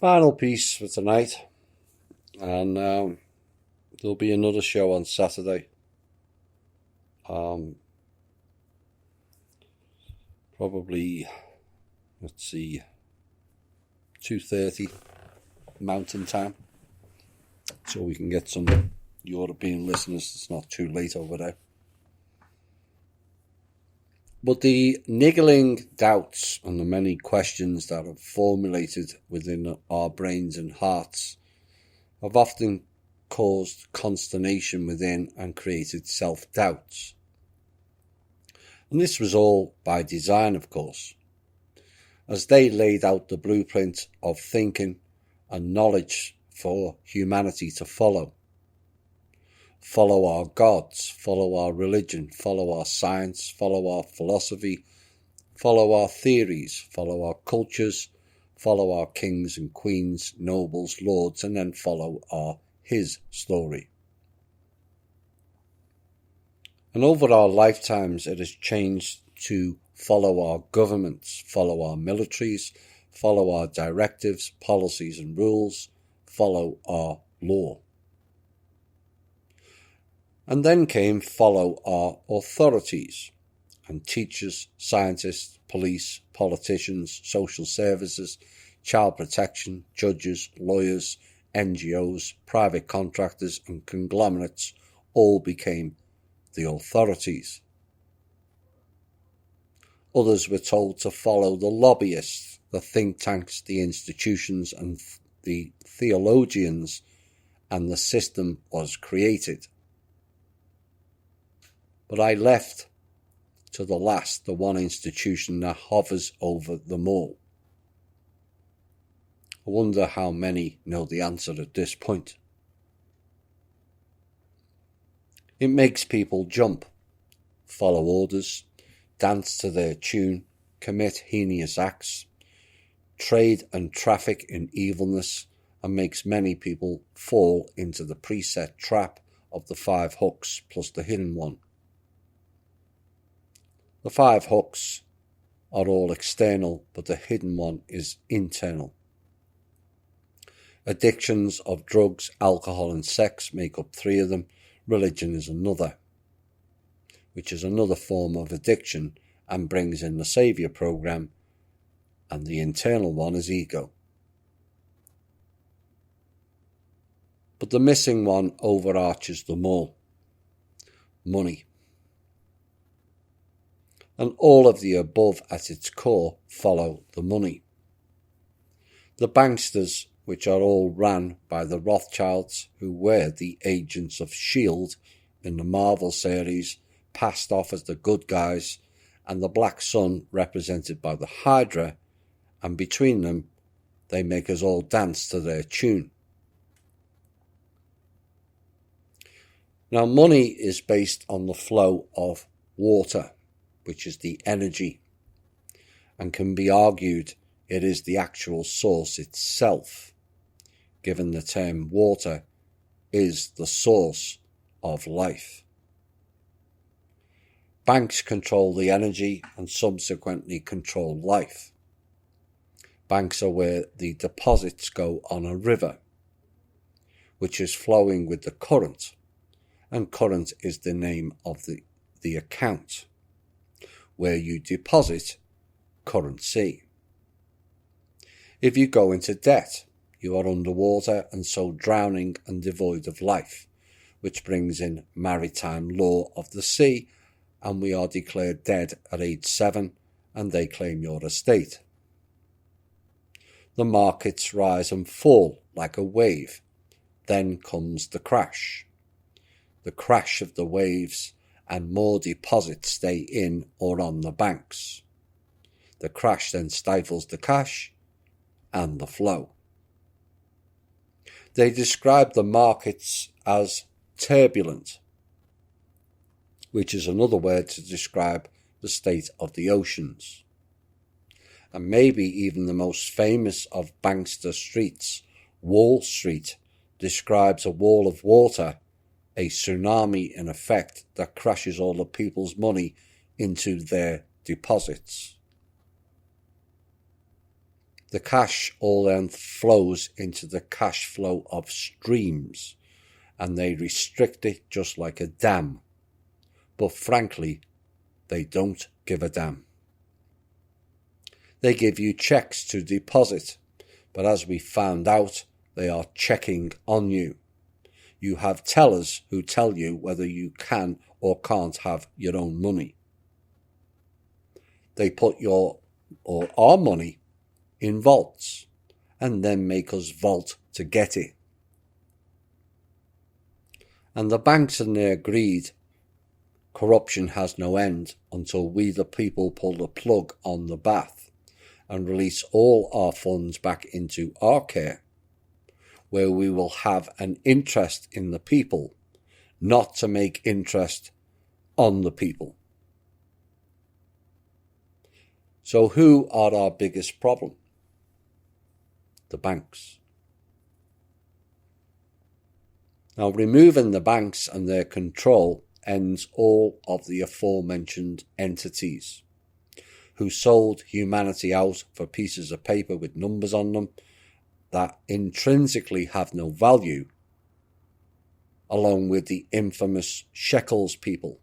Final piece for tonight, and there'll be another show on Saturday. Probably, let's see, 2:30 Mountain Time, so we can get some European listeners. It's not too late over there. But the niggling doubts and the many questions that have formulated within our brains and hearts have often caused consternation within and created self-doubts. And this was all by design, of course, as they laid out the blueprint of thinking and knowledge for humanity to follow. Follow our gods, follow our religion, follow our science, follow our philosophy, follow our theories, follow our cultures, follow our kings and queens, nobles, lords, and then follow his story. And over our lifetimes, it has changed to follow our governments, follow our militaries, follow our directives, policies and rules, follow our law. And then came follow our authorities, and teachers, scientists, police, politicians, social services, child protection, judges, lawyers, NGOs, private contractors and conglomerates all became the authorities. Others were told to follow the lobbyists, the think tanks, the institutions and the theologians, and the system was created. But I left to the last the one institution that hovers over them all. I wonder how many know the answer at this point. It makes people jump, follow orders, dance to their tune, commit heinous acts, trade and traffic in evilness, and makes many people fall into the preset trap of the 5 hooks plus the hidden one. The 5 hooks are all external, but the hidden one is internal. Addictions of drugs, alcohol and sex make up 3 of them. Religion is another, which is another form of addiction and brings in the Saviour program, and the internal one is ego. But the missing one overarches them all: money. And all of the above at its core follow the money. The banksters, which are all ran by the Rothschilds, who were the agents of S.H.I.E.L.D. in the Marvel series, passed off as the good guys, and the Black Sun represented by the Hydra, and between them they make us all dance to their tune. Now, money is based on the flow of water, which is the energy, and can be argued it is the actual source itself, given the term water is the source of life. Banks control the energy and subsequently control life. Banks are where the deposits go on a river, which is flowing with the current, and current is the name of the account, where you deposit currency. If you go into debt, you are underwater and so drowning and devoid of life, which brings in maritime law of the sea, and we are declared dead at age 7 and they claim your estate. The markets rise and fall like a wave. Then comes the crash of the waves, and more deposits stay in or on the banks. The crash then stifles the cash and the flow. They describe the markets as turbulent, which is another word to describe the state of the oceans. And maybe even the most famous of bankster streets, Wall Street, describes a wall of water, a tsunami in effect that crashes all the people's money into their deposits. The cash all then flows into the cash flow of streams, and they restrict it just like a dam. But frankly, they don't give a damn. They give you checks to deposit, but as we found out, they are checking on you. You have tellers who tell you whether you can or can't have your own money. They put your or our money in vaults and then make us vault to get it. And the banks and their greed, corruption has no end until we the people pull the plug on the bath and release all our funds back into our care, where we will have an interest in the people, not to make interest on the people. So who are our biggest problem? The banks. Now, removing the banks and their control ends all of the aforementioned entities who sold humanity out for pieces of paper with numbers on them that intrinsically have no value, along with the infamous shekels people.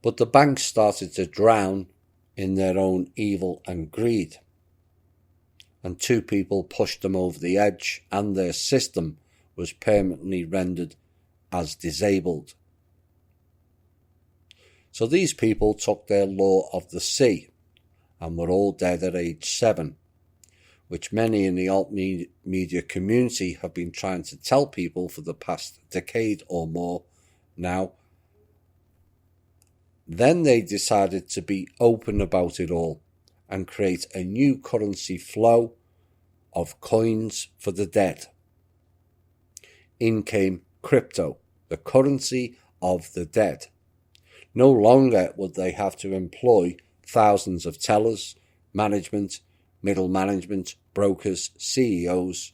But the banks started to drown in their own evil and greed, and two people pushed them over the edge, and their system was permanently rendered as disabled. So these people took their law of the sea and were all dead at age 7, which many in the alt media community have been trying to tell people for the past decade or more now. Then they decided to be open about it all and create a new currency flow of coins for the dead. In came crypto, the currency of the dead. No longer would they have to employ thousands of tellers, management, middle management, brokers, CEOs,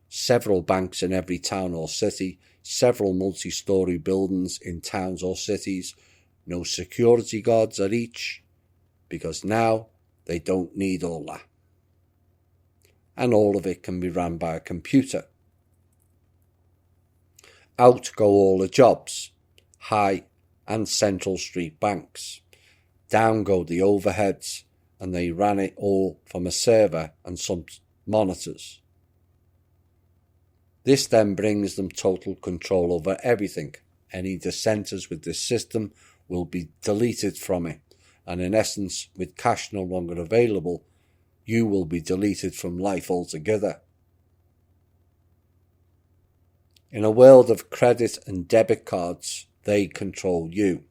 several banks in every town or city, several multi-story buildings in towns or cities, no security guards at each, because now they don't need all that. And all of it can be run by a computer. Out go all the jobs, high and central street banks. Down go the overheads, and they ran it all from a server and some monitors. This then brings them total control over everything. Any dissenters with this system will be deleted from it, and in essence, with cash no longer available, you will be deleted from life altogether. In a world of credit and debit cards, they control you.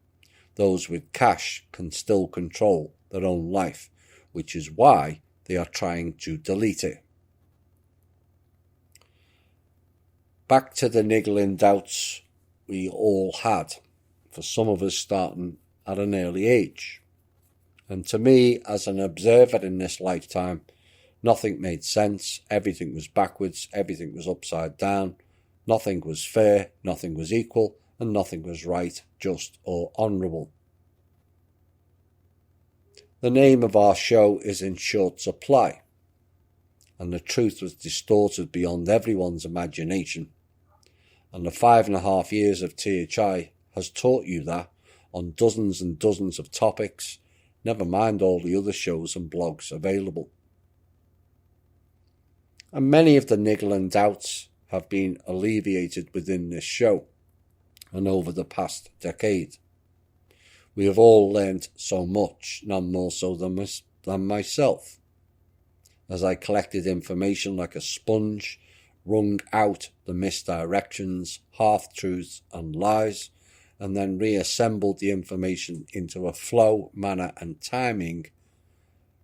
Those with cash can still control their own life, which is why they are trying to delete it. Back to the niggling doubts we all had, for some of us starting at an early age. And to me, as an observer in this lifetime, nothing made sense, everything was backwards, everything was upside down, nothing was fair, nothing was equal, and nothing was right, just, or honourable. The name of our show is in short supply, and the truth was distorted beyond everyone's imagination. And the 5.5 years of THI has taught you that on dozens and dozens of topics, never mind all the other shows and blogs available. And many of the niggling doubts have been alleviated within this show and over the past decade. We have all learnt so much, none more so than myself, as I collected information like a sponge, wrung out the misdirections, half-truths and lies, and then reassembled the information into a flow, manner and timing,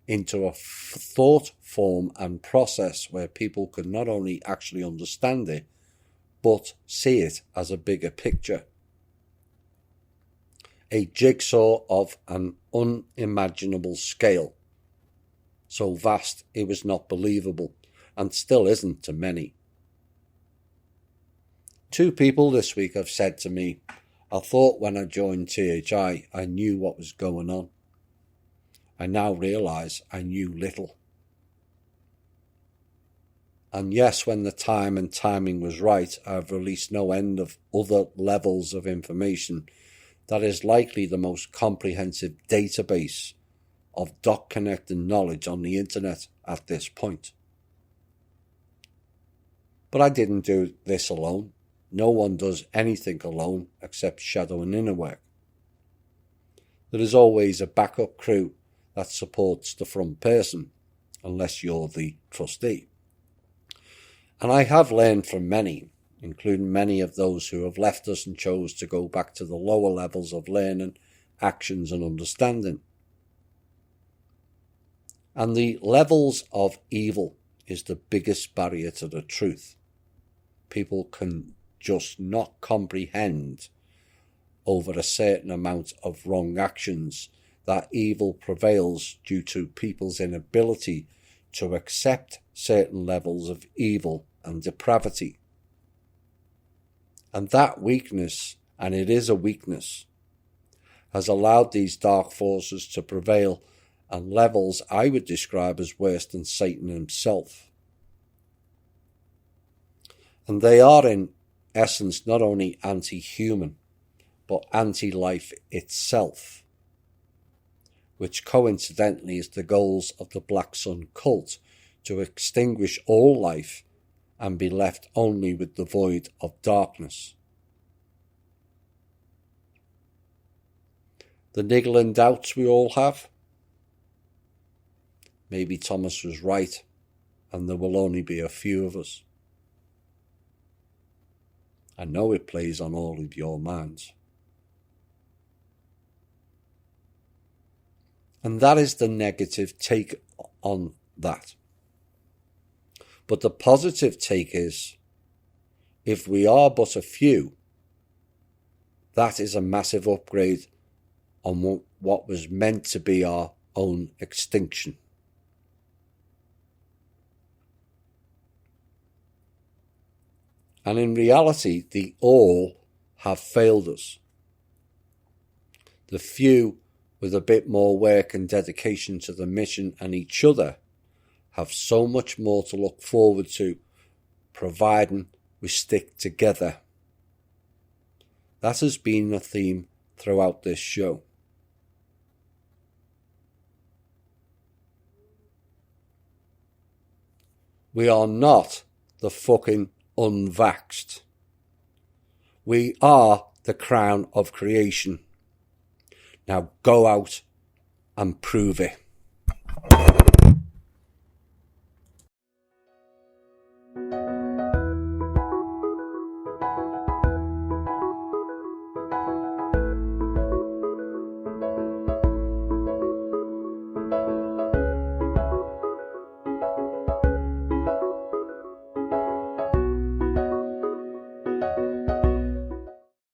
into a thought form and process where people could not only actually understand it, but see it as a bigger picture. A jigsaw of an unimaginable scale, so vast it was not believable, and still isn't to many. 2 people this week have said to me, I thought when I joined THI I knew what was going on. I now realise I knew little. And yes, when the time and timing was right, I've released no end of other levels of information that is likely the most comprehensive database of dot-connected knowledge on the internet at this point. But I didn't do this alone. No one does anything alone except shadow and inner work. There is always a backup crew that supports the front person, unless you're the trustee. And I have learned from many, including many of those who have left us and chose to go back to the lower levels of learning, actions and understanding. And the levels of evil is the biggest barrier to the truth. People can just not comprehend over a certain amount of wrong actions that evil prevails due to people's inability to accept certain levels of evil and depravity. And that weakness, and it is a weakness, has allowed these dark forces to prevail on levels I would describe as worse than Satan himself. And they are in essence not only anti-human, but anti-life itself, which coincidentally is the goals of the Black Sun cult, to extinguish all life and be left only with the void of darkness. The niggling doubts we all have. Maybe Thomas was right, and there will only be a few of us. I know it plays on all of your minds. And that is the negative take on that. But the positive take is, if we are but a few, that is a massive upgrade on what was meant to be our own extinction. And in reality, the all have failed us. The few, with a bit more work and dedication to the mission and each other, have so much more to look forward to, providing we stick together. That has been a theme throughout this show. We are not the fucking unvaxxed. We are the crown of creation. Now go out and prove it.